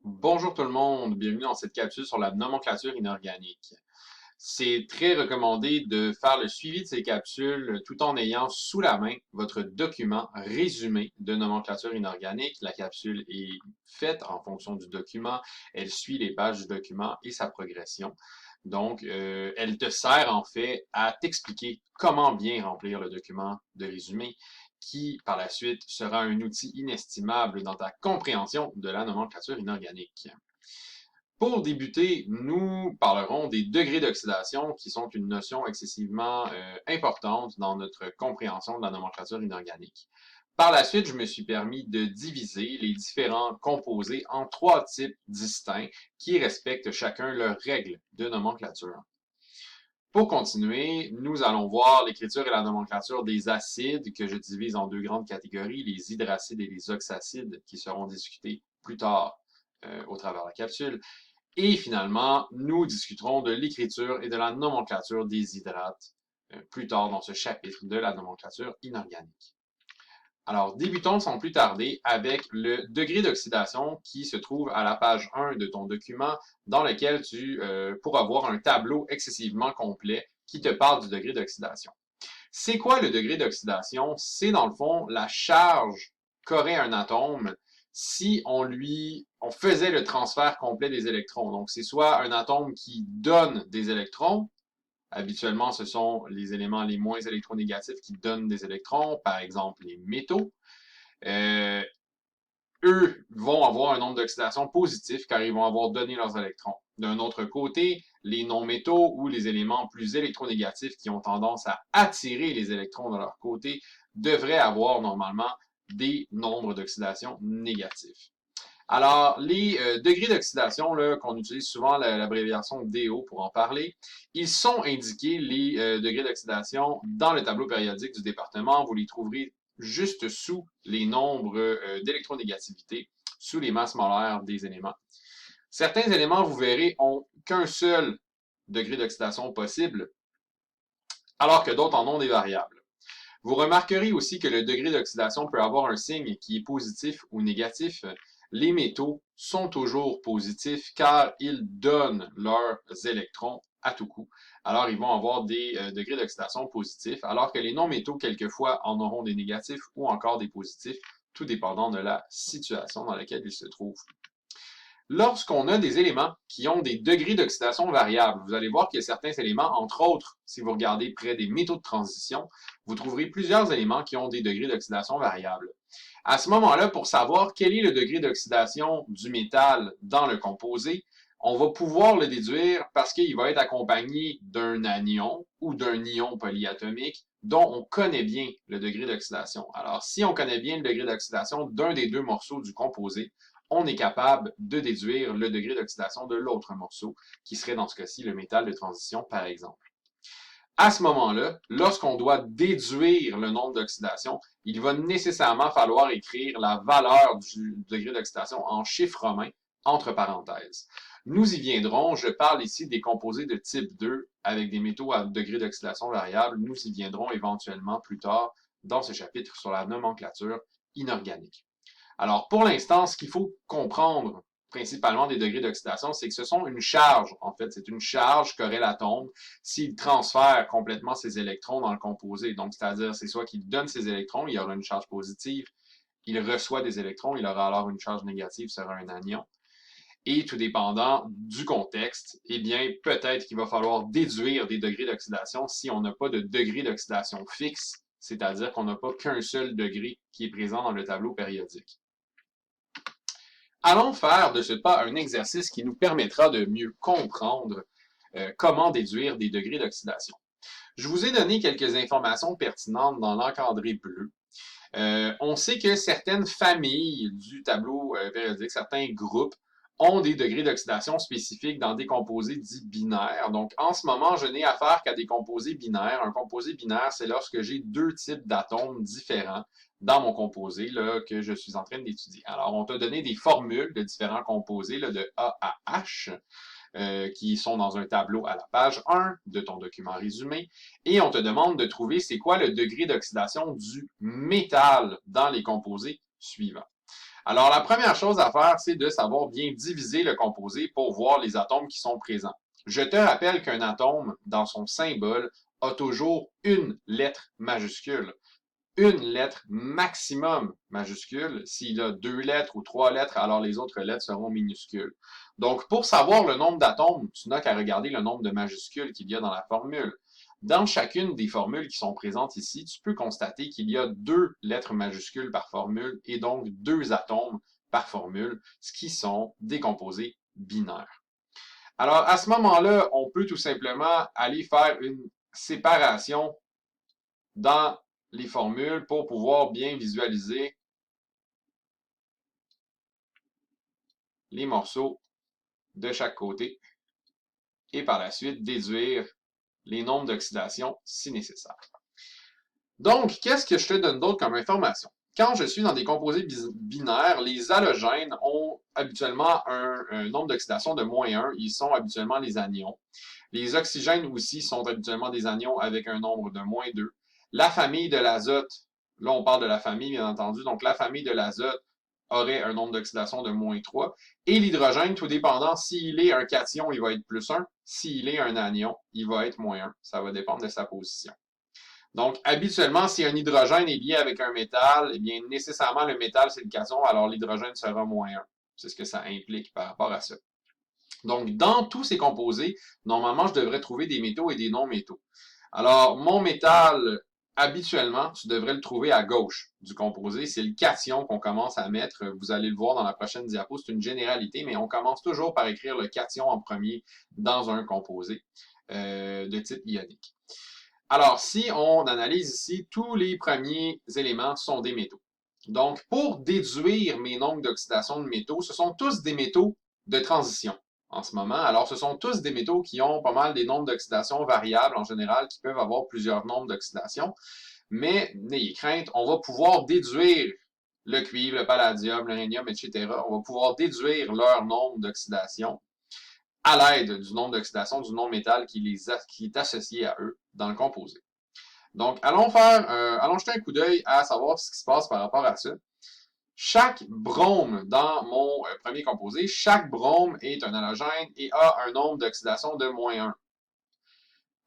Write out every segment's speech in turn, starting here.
Bonjour tout le monde, bienvenue dans cette capsule sur la nomenclature inorganique. C'est très recommandé de faire le suivi de ces capsules tout en ayant sous la main votre document résumé de nomenclature inorganique. La capsule est faite en fonction du document, elle suit les pages du document et sa progression. Donc, elle te sert en fait à t'expliquer comment bien remplir le document de résumé, qui par la suite sera un outil inestimable dans ta compréhension de la nomenclature inorganique. Pour débuter, nous parlerons des degrés d'oxydation qui sont une notion excessivement importante dans notre compréhension de la nomenclature inorganique. Par la suite, je me suis permis de diviser les différents composés en trois types distincts qui respectent chacun leurs règles de nomenclature. Pour continuer, nous allons voir l'écriture et la nomenclature des acides que je divise en deux grandes catégories, les hydracides et les oxacides, qui seront discutés plus tard au travers de la capsule. Et finalement, nous discuterons de l'écriture et de la nomenclature des hydrates plus tard dans ce chapitre de la nomenclature inorganique. Alors, débutons sans plus tarder avec le degré d'oxydation qui se trouve à la page 1 de ton document dans lequel tu pourras voir un tableau excessivement complet qui te parle du degré d'oxydation. C'est quoi le degré d'oxydation? C'est dans le fond la charge qu'aurait un atome si on faisait le transfert complet des électrons. Donc, c'est soit un atome qui donne des électrons. Habituellement, ce sont les éléments les moins électronégatifs qui donnent des électrons, par exemple les métaux. Euh, Eux vont avoir un nombre d'oxydation positif car ils vont avoir donné leurs électrons. D'un autre côté, les non-métaux ou les éléments plus électronégatifs qui ont tendance à attirer les électrons de leur côté devraient avoir normalement des nombres d'oxydation négatifs. Alors, les degrés d'oxydation, qu'on utilise souvent l'abréviation DO pour en parler, ils sont indiqués, les degrés d'oxydation, dans le tableau périodique du département. Vous les trouverez juste sous les nombres d'électronégativité, sous les masses molaires des éléments. Certains éléments, vous verrez, ont qu'un seul degré d'oxydation possible, alors que d'autres en ont des variables. Vous remarquerez aussi que le degré d'oxydation peut avoir un signe qui est positif ou négatif. Les métaux sont toujours positifs car ils donnent leurs électrons à tout coup. Alors, ils vont avoir des degrés d'oxydation positifs, alors que les non-métaux, quelquefois, en auront des négatifs ou encore des positifs, tout dépendant de la situation dans laquelle ils se trouvent. Lorsqu'on a des éléments qui ont des degrés d'oxydation variables, vous allez voir qu'il y a certains éléments, entre autres, si vous regardez près des métaux de transition, vous trouverez plusieurs éléments qui ont des degrés d'oxydation variables. À ce moment-là, pour savoir quel est le degré d'oxydation du métal dans le composé, on va pouvoir le déduire parce qu'il va être accompagné d'un anion ou d'un ion polyatomique dont on connaît bien le degré d'oxydation. Alors, si on connaît bien le degré d'oxydation d'un des deux morceaux du composé, on est capable de déduire le degré d'oxydation de l'autre morceau, qui serait dans ce cas-ci le métal de transition, par exemple. À ce moment-là, lorsqu'on doit déduire le nombre d'oxydation, il va nécessairement falloir écrire la valeur du degré d'oxydation en chiffres romains entre parenthèses. Nous y viendrons, je parle ici des composés de type 2 avec des métaux à degré d'oxydation variable. Nous y viendrons éventuellement plus tard dans ce chapitre sur la nomenclature inorganique. Alors, pour l'instant, ce qu'il faut comprendre principalement des degrés d'oxydation, c'est que ce sont une charge. En fait, c'est une charge qu'aurait l'atome s'il transfère complètement ses électrons dans le composé. Donc, c'est-à-dire, c'est soit qu'il donne ses électrons, il y aura une charge positive, il reçoit des électrons, il aura alors une charge négative, ce sera un anion. Et tout dépendant du contexte, eh bien, peut-être qu'il va falloir déduire des degrés d'oxydation si on n'a pas de degré d'oxydation fixe, c'est-à-dire qu'on n'a pas qu'un seul degré qui est présent dans le tableau périodique. Allons faire de ce pas un exercice qui nous permettra de mieux comprendre comment déduire des degrés d'oxydation. Je vous ai donné quelques informations pertinentes dans l'encadré bleu. On sait que certaines familles du tableau périodique, certains groupes, ont des degrés d'oxydation spécifiques dans des composés dits binaires. Donc, en ce moment, je n'ai affaire qu'à des composés binaires. Un composé binaire, c'est lorsque j'ai deux types d'atomes différents dans mon composé là, que je suis en train d'étudier. Alors, on t'a donné des formules de différents composés là, de A à H. Qui sont dans un tableau à la page 1 de ton document résumé. Et on te demande de trouver c'est quoi le degré d'oxydation du métal dans les composés suivants. Alors, la première chose à faire, c'est de savoir bien diviser le composé pour voir les atomes qui sont présents. Je te rappelle qu'un atome, dans son symbole, a toujours une lettre majuscule. Une lettre maximum majuscule. S'il a 2 lettres ou 3 lettres, alors les autres lettres seront minuscules. Donc, pour savoir le nombre d'atomes, tu n'as qu'à regarder le nombre de majuscules qu'il y a dans la formule. Dans chacune des formules qui sont présentes ici, tu peux constater qu'il y a 2 lettres majuscules par formule et donc 2 atomes par formule, ce qui sont des composés binaires. Alors, à ce moment-là, on peut tout simplement aller faire une séparation dans les formules pour pouvoir bien visualiser les morceaux de chaque côté et par la suite déduire les nombres d'oxydation si nécessaire. Donc, qu'est-ce que je te donne d'autre comme information? Quand je suis dans des composés binaires, les halogènes ont habituellement un nombre d'oxydation de -1. Ils sont habituellement les anions. Les oxygènes aussi sont habituellement des anions avec un nombre de -2. La famille de l'azote, là on parle de la famille bien entendu, donc la famille de l'azote aurait un nombre d'oxydation de -3. Et l'hydrogène, tout dépendant, s'il est un cation, il va être +1. S'il est un anion, il va être -1. Ça va dépendre de sa position. Donc, habituellement, si un hydrogène est lié avec un métal, eh bien, nécessairement, le métal, c'est le cation, alors l'hydrogène sera -1. C'est ce que ça implique par rapport à ça. Donc, dans tous ces composés, normalement, je devrais trouver des métaux et des non-métaux. Alors, mon métal, habituellement, tu devrais le trouver à gauche du composé. C'est le cation qu'on commence à mettre. Vous allez le voir dans la prochaine diapo. C'est une généralité, mais on commence toujours par écrire le cation en premier dans un composé de type ionique. Alors, si on analyse ici, tous les premiers éléments sont des métaux. Donc, pour déduire mes nombres d'oxydation de métaux, ce sont tous des métaux de transition en ce moment. Alors, ce sont tous des métaux qui ont pas mal des nombres d'oxydation variables en général, qui peuvent avoir plusieurs nombres d'oxydation. Mais, n'ayez crainte, on va pouvoir déduire le cuivre, le palladium, l'uranium, etc. On va pouvoir déduire leur nombre d'oxydation à l'aide du nombre d'oxydation du non-métal qui est associé à eux dans le composé. Donc, allons jeter un coup d'œil à savoir ce qui se passe par rapport à ça. Chaque brome dans mon premier composé, chaque brome est un halogène et a un nombre d'oxydation de -1.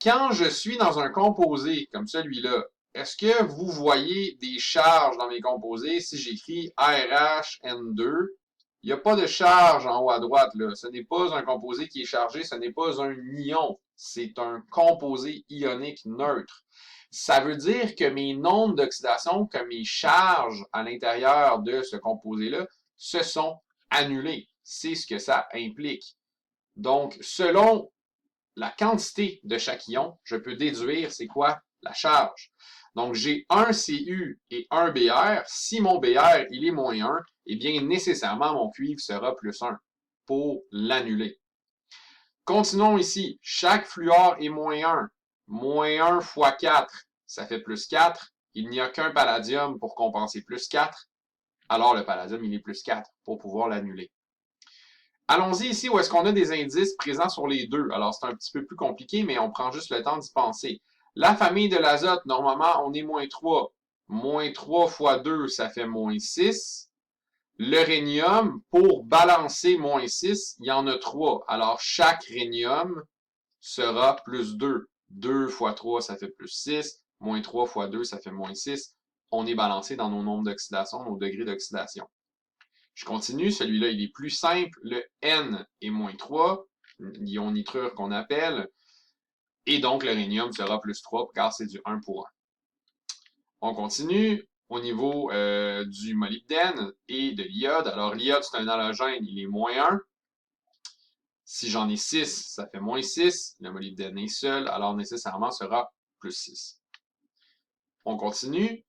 Quand je suis dans un composé comme celui-là, est-ce que vous voyez des charges dans mes composés si j'écris RHN2? Il n'y a pas de charge en haut à droite, là. Ce n'est pas un composé qui est chargé, ce n'est pas un ion. C'est un composé ionique neutre. Ça veut dire que mes nombres d'oxydation, que mes charges à l'intérieur de ce composé-là, se sont annulés. C'est ce que ça implique. Donc, selon la quantité de chaque ion, je peux déduire c'est quoi la charge. Donc, j'ai un Cu et un Br. Si mon Br, il est -1, eh bien, nécessairement, mon cuivre sera +1 pour l'annuler. Continuons ici. Chaque fluor est -1. -1 fois 4, ça fait +4. Il n'y a qu'un palladium pour compenser +4. Alors, le palladium, il est +4 pour pouvoir l'annuler. Allons-y ici où est-ce qu'on a des indices présents sur les deux. Alors, c'est un petit peu plus compliqué, mais on prend juste le temps d'y penser. La famille de l'azote, normalement, on est -3. -3 fois 2, ça fait -6. Le rhénium, pour balancer -6, il y en a 3. Alors, chaque rhénium sera +2. 2 fois 3, ça fait +6. -3 fois 2, ça fait -6. On est balancé dans nos nombres d'oxydation, nos degrés d'oxydation. Je continue, celui-là, il est plus simple. Le N est -3, l'ion nitrure qu'on appelle. Et donc, le rhénium sera +3 car c'est du 1 pour 1. On continue au niveau du molybdène et de l'iode. Alors, l'iode, c'est un halogène, il est -1. Si j'en ai 6, ça fait -6. Le molybdène est seul, alors nécessairement sera +6. On continue.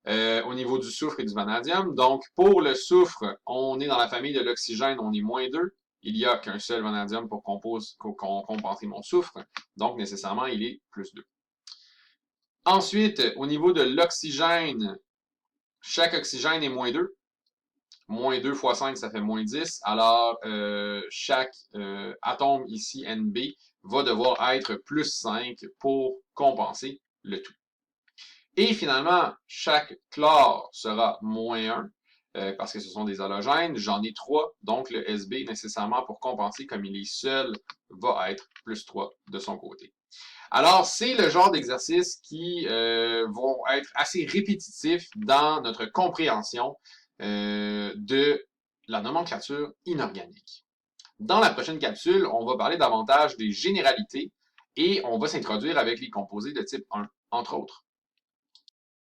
Au niveau du soufre et du vanadium. Donc, pour le soufre, on est dans la famille de l'oxygène, on est -2. Il n'y a qu'un seul vanadium pour compenser mon soufre. Donc, nécessairement, il est +2. Ensuite, au niveau de l'oxygène, chaque oxygène est -2. -2 fois 5, ça fait -10. Alors, chaque atome ici, NB, va devoir être +5 pour compenser le tout. Et finalement, chaque chlore sera -1. parce que ce sont des halogènes. J'en ai 3, donc le SB, nécessairement pour compenser comme il est seul, va être plus 3 de son côté. Alors, c'est le genre d'exercices qui vont être assez répétitifs dans notre compréhension de la nomenclature inorganique. Dans la prochaine capsule, on va parler davantage des généralités et on va s'introduire avec les composés de type 1, entre autres.